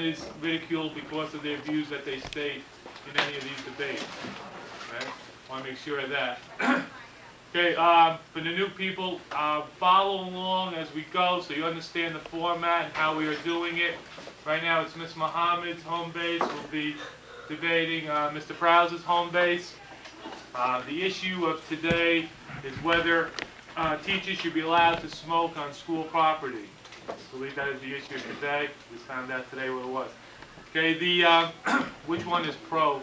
is ridiculed because of their views that they state in any of these debates. Okay? Want to make sure of that. Okay, for the new people, follow along as we go so you understand the format and how we are doing it. Right now it's Ms. Muhammad's home base. We'll be debating Mr. Prowse's home base. The issue of today is whether teachers should be allowed to smoke on school property. I believe that is the issue of today. We found out today what it was. Okay, which one is pro?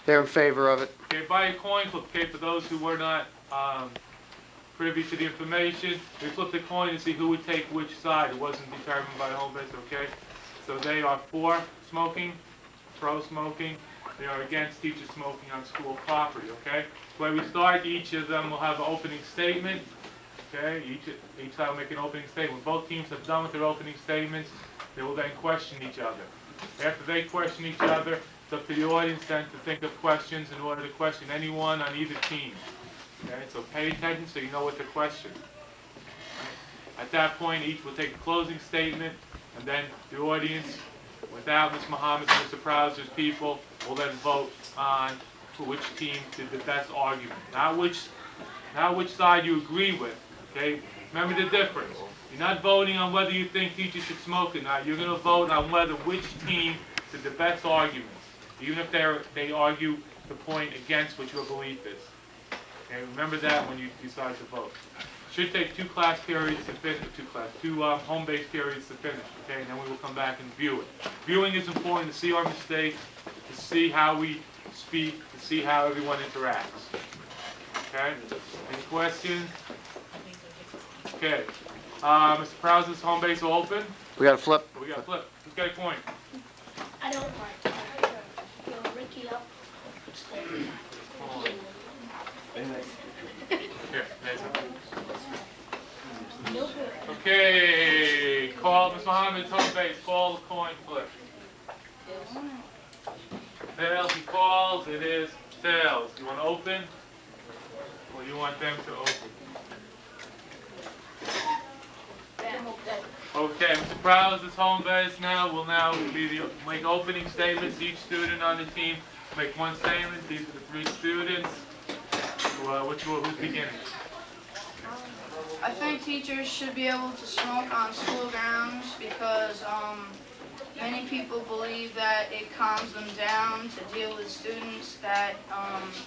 They're in favor of it. Okay, by a coin flip, okay, for those who were not privy to the information, we flipped the coin to see who would take which side. It wasn't determined by the home base, okay? So they are for smoking, pro smoking. They are against teachers smoking on school property, okay? When we start, each of them will have an opening statement, okay? Each side will make an opening statement. When both teams have done with their opening statements, they will then question each other. After they question each other, it's up to the audience then to think of questions in order to question anyone on either team. Okay, so pay attention so you know what to question. At that point, each will take a closing statement, and then the audience, without Ms. Muhammad and Mr. Prowse's people, will then vote on which team did the best argument. Not which side you agree with. Okay, remember the difference. You're not voting on whether you think teachers should smoke or not. You're going to vote on whether which team did the best arguments, even if they argue the point against what your belief is. Okay, remember that when you decide to vote. Should take two class periods to finish, two home-based periods to finish. Okay, and then we will come back and view it. Viewing is important to see our mistakes, to see how we speak, to see how everyone interacts. Okay, any questions? Okay, Mr. Prowse's home base will open. We got to flip. We got to flip. Who's got a coin? I don't like Ricky up. Here, Mason. Okay, call Ms. Muhammad's home base. Call the coin flip. Tails, he calls. It is tails. You want to open? Or you want them to open? Okay, Mr. Prowse's home base will now make opening statements. Each student on the team make one statement. These are the three students. Who's beginning? I think teachers should be able to smoke on school grounds because many people believe that it calms them down to deal with students that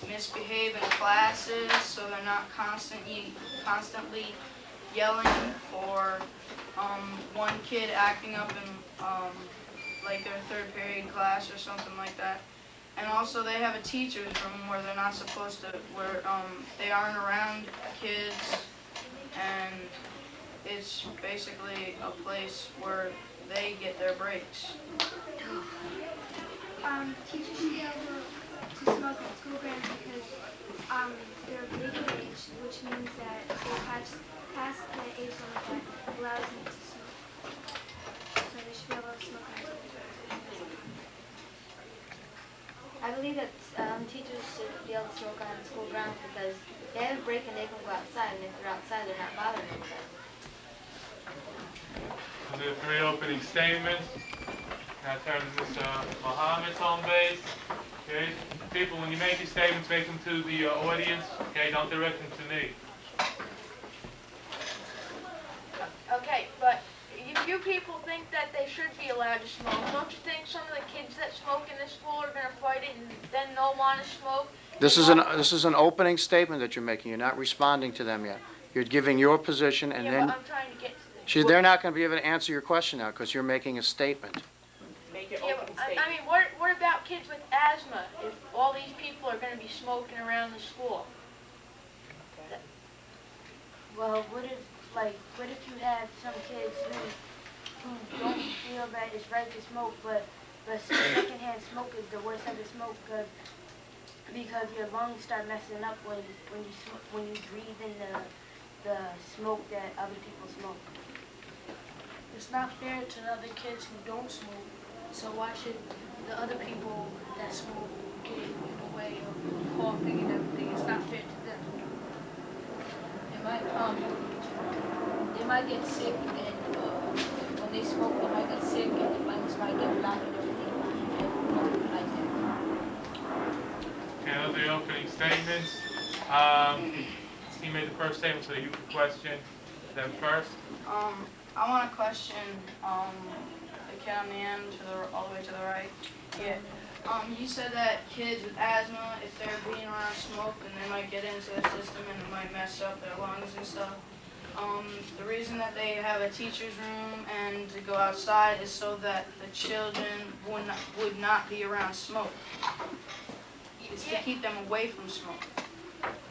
misbehave in classes, so they're not constantly yelling for one kid acting up in like their third period class or something like that. And also they have a teacher's room where they're not supposed to, where they aren't around kids, and it's basically a place where they get their breaks. Teachers should be able to smoke on school grounds because they're of legal age, which means that they're past the age limit that allows them to smoke. So they should be able to smoke on school grounds. I believe that teachers should be able to smoke on school grounds because they have a break and they can go outside, and if they're outside, they're not bothering anybody. The three opening statements. Now turn to Mr. Muhammad's home base. Okay, people, when you make your statements, make them to the audience. Okay, don't direct them to me. Okay, but if you people think that they should be allowed to smoke, don't you think some of the kids that smoke in this school are going to fight it and then don't want to smoke? This is an opening statement that you're making. You're not responding to them yet. You're giving your position, and Yeah, then but I'm trying to get to this. they're not going to be able to answer your question now because you're making a statement. Yeah, but, I mean, what about kids with asthma if all these people are going to be smoking around the school? Well, what if you have some kids who don't feel that it's right to smoke, but secondhand smoke is the worst type of smoke because your lungs start messing up when you breathe in the smoke that other people smoke. It's not fair to the other kids who don't smoke, so why should the other people that smoke get in the way of coughing and everything? It's not fair to them. They might get sick, and when they smoke, they might get sick, and their lungs might opening statements. He made the first statement, so you can question them first. I want to question the kid on the end all the way to the right. Yeah. You said that kids with asthma, if they're being around smoke, then they might get into the system and it might mess up their lungs and stuff. The reason that they have a teacher's room and to go outside is so that the children would not be around smoke. It's to keep them away from smoke.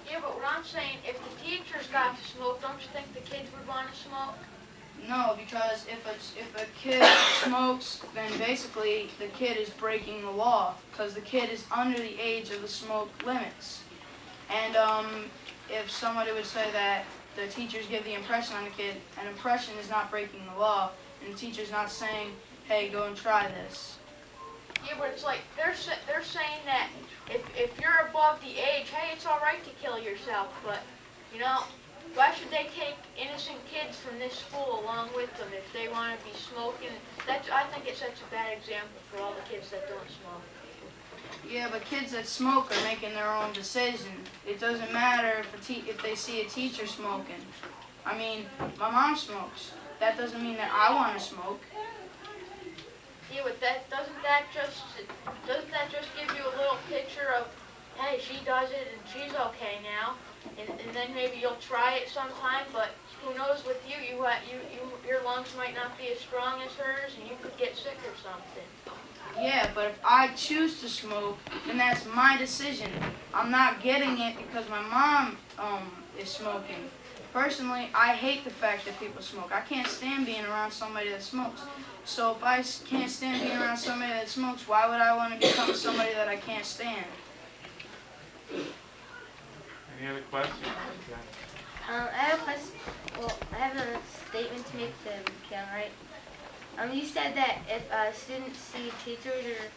Yeah, but what I'm saying, if the teachers got to smoke, don't you think the kids would want to smoke? No, because if a kid smokes, then basically the kid is breaking the law because the kid is under the age of the smoke limits. And if somebody would say that the teachers give the impression on the kid, an impression is not breaking the law, and the teacher's not saying, hey, go and try this. Yeah, but it's like they're saying that if you're above the age, hey, it's all right to kill yourself, but you know, why should they take innocent kids from this school along with them if they want to be smoking? I think it sets a bad example for all the kids that don't smoke. Yeah, but kids that smoke are making their own decision. It doesn't matter if they see a teacher smoking. I mean, my mom smokes. That doesn't mean that I want to smoke. Yeah, but doesn't that just give you a little picture of, hey, she does it and she's okay now, and then maybe you'll try it sometime. But who knows with you? Your lungs might not be as strong as hers, and you could get sick or something. Yeah, but if I choose to smoke, then that's my decision. I'm not getting it because my mom is smoking. Personally, I hate the fact that people smoke. I can't stand being around somebody that smokes. So if I can't stand being around somebody that smokes, why would I want to become somebody that I can't stand? Any other questions? I have a question. Well, I have a statement to make to Kim, right? You said that if students see teachers or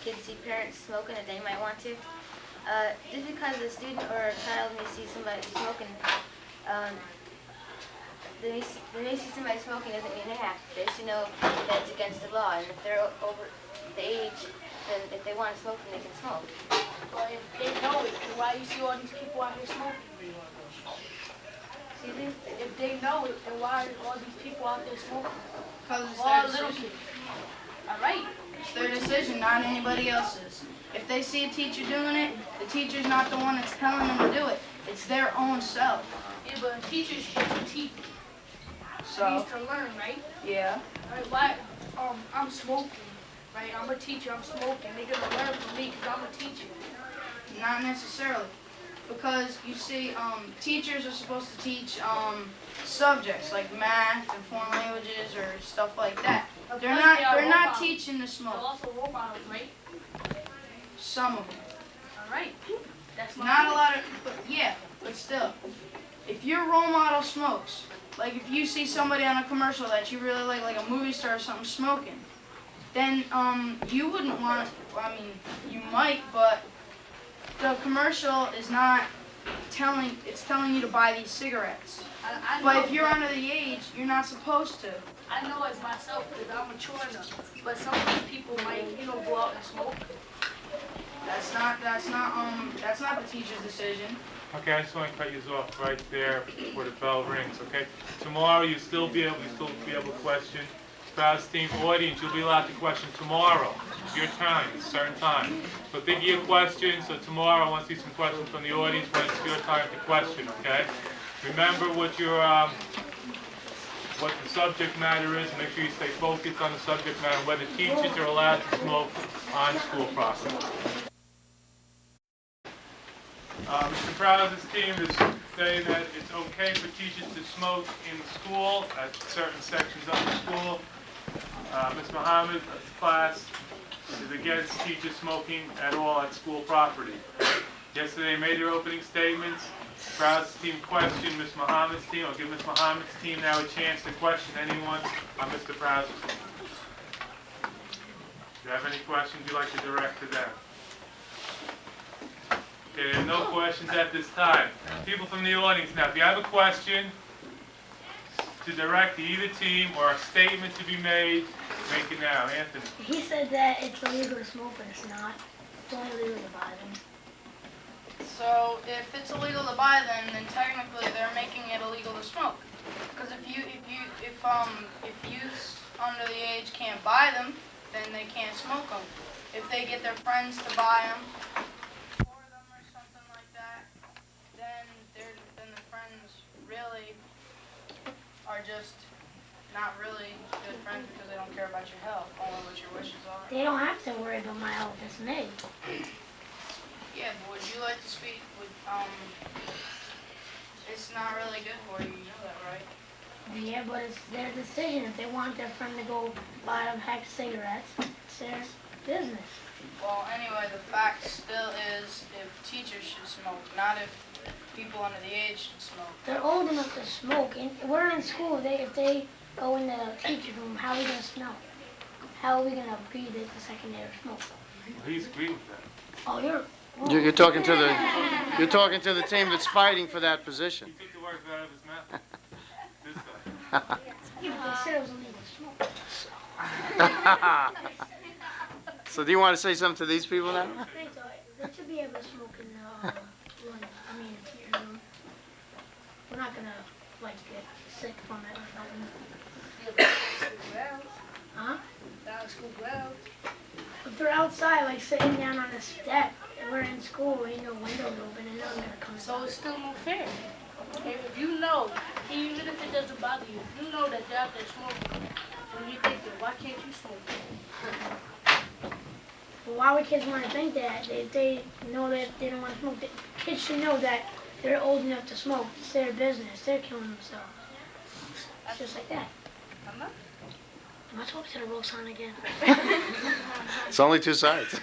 kids see parents smoking, that they might want to. Just because a student or a child may see somebody smoking, they may see somebody smoking doesn't mean they have to. They should know that's against the law, and if they're over the age, then if they want to smoke, then they can smoke. Well, if they know it, then why you see all these people out here smoking? Excuse me? If they know it, then why are all these people out there smoking? Because it's All their little decision. kids. All right. It's their decision, not anybody else's. If they see a teacher doing it, the teacher's not the one that's telling them to do it. It's their own self. Yeah, but teachers should teach. So, Needs to learn, right? yeah. Right, why? I'm smoking, right? I'm a teacher. I'm smoking. They're gonna learn from me because I'm a teacher. Not necessarily. Because, you see, teachers are supposed to teach subjects like math and foreign languages or stuff like that. But They're plus not, they are they're role not models. teaching the They're smoke. also role models, right? Some of them. All right. That's my Not a point. lot of, but still. If your role model smokes, like if you see somebody on a commercial that you really like a movie star or something smoking, then you wouldn't want, I mean, you might, but the commercial is not it's telling you to buy these cigarettes. I But know, if you're under the age, you're not supposed to. I know as myself because I'm mature enough. But some of these people might, go out and smoke. That's not the teacher's decision. Okay, I just want to cut you off right there before the bell rings, okay? Tomorrow, you'll still be able to question. Sprouts team audience, you'll be allowed to question tomorrow. It's your time, it's a certain time. So think of your questions, so tomorrow I want to see some questions from the audience when it's your time to question, okay? Remember what the subject matter is, make sure you stay focused on the subject matter, whether teachers are allowed to smoke on school property. Mr. Prowse's team is saying that it's okay for teachers to smoke in school at certain sections of the school. Ms. Muhammad's class is against teachers smoking at all at school property. Yesterday they made their opening statements. Prowse's team questioned Ms. Muhammad's team. I'll give Ms. Muhammad's team now a chance to question anyone on Mr. Prowse's team. Do you have any questions you'd like to direct to them? Okay, there are no questions at this time. People from the audience now, if you have a question to direct to either team or a statement to be made, make it now. Anthony. He said that it's illegal to smoke, but it's not. It's only legal to buy them. So if it's illegal to buy them, then technically they're making it illegal to smoke. Because if youths under the age can't buy them, then they can't smoke them. If they get their friends to buy them for them or something like that, then the friends really are just not really good friends because they don't care about your health, only what your wishes are. They don't have to worry about my health, it's me. Yeah, but would you like to speak with, it's not really good for you, you know that, right? Yeah, but it's their decision. If they want their friend to go buy them heck cigarettes, it's their business. Well, anyway, the fact still is if teachers should smoke, not if people under the age should smoke. They're old enough to smoke, and we're in school. If they go in the teacher's room, how are we gonna smell? How are we gonna breathe it the second they're smoke? Well, he's agreed with that. Oh, you're. You're talking to the team that's fighting for that position. He took the words out of his mouth. This guy. Yeah, but they said it was illegal to smoke. So do you want to say something to these people now? They should be able to smoke in the room. I mean, in the teacher's room. We're not gonna like get sick from it or something. Huh? School grounds. If they're outside, like sitting down on a step, and we're in school, ain't no windows open, and nothing's gonna come So in. it's still no fair. If you know, even if it doesn't bother you, if you know that they're out there smoking, when you think that, why can't you smoke? Well, why would kids want to think that? They know that they don't want to smoke. Kids should know that they're old enough to smoke. It's their business. They're killing themselves. It's just like that. I'm not. Am I talking to the real son again? It's only two sides.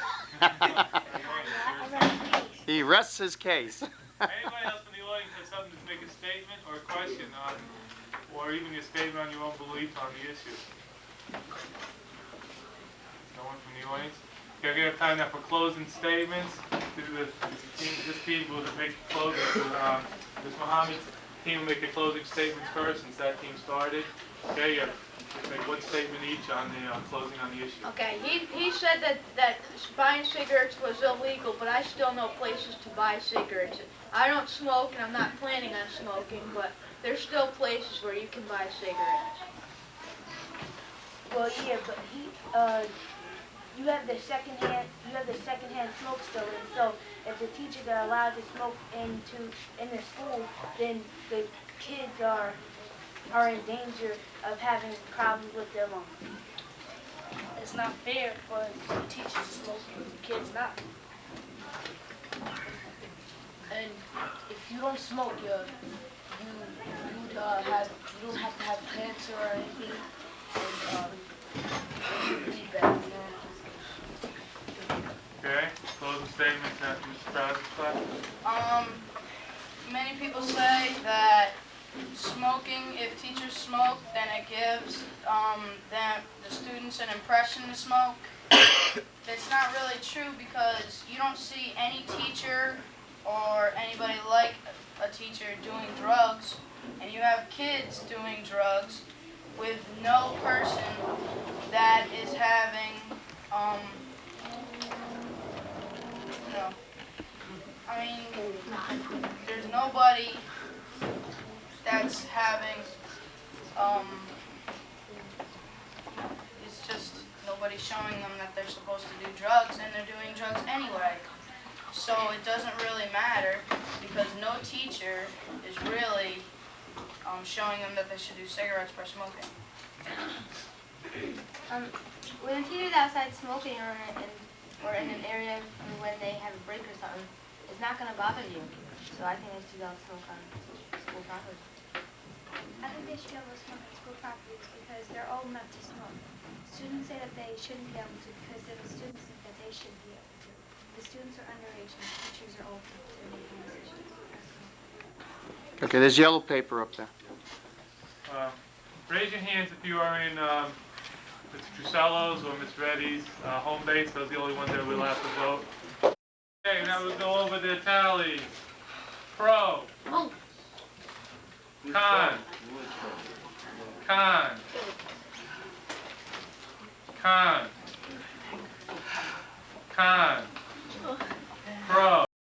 He rests his case. Anybody else in the audience has something to make a statement or a question on, or even a statement on your own beliefs on the issue? No one from the audience? Okay, we have time now for closing statements. This team will make closing. Ms. Mohammed's team will make the closing statements first, since that team started. Okay, you have to make one statement each on the closing on the issue. Okay, he said that buying cigarettes was illegal, but I still know places to buy cigarettes. I don't smoke, and I'm not planning on smoking, but there's still places where you can buy cigarettes. Well, yeah, but you have the secondhand smoke still in. So if the teachers are allowed to smoke in the school, then the kids are in danger of having problems with their lungs. It's not fair for the teachers to smoke and the kids not. And if you don't smoke, you don't have to have cancer or anything. And you'd be better. Okay, closing statements after Mr. Krause's class. Many people say that smoking, if teachers smoke, then it gives the students an impression to smoke. That's not really true because you don't see any teacher or anybody like a teacher doing drugs, and you have kids doing drugs with no person that is having, I mean, there's nobody that's having, it's just nobody showing them that they're supposed to do drugs, and they're doing drugs anyway. So it doesn't really matter because no teacher is really showing them that they should do cigarettes by smoking. When a teacher's outside smoking or in an area when they have a break or something, it's not going to bother you. So I think they should be able to smoke on school property. I think they should be able to smoke on school properties because they're old enough to smoke. Students say that they shouldn't be able to because then the students think that they should be able to. The students are underage and the teachers are old enough to make decisions. Okay, there's yellow paper up there. Raise your hands if you are in Mr. Trusello's or Ms. Reddy's home base. Those are the only ones that will have to vote. Okay, now we'll go over the tallies. Pro. Con. Con. Con. Con.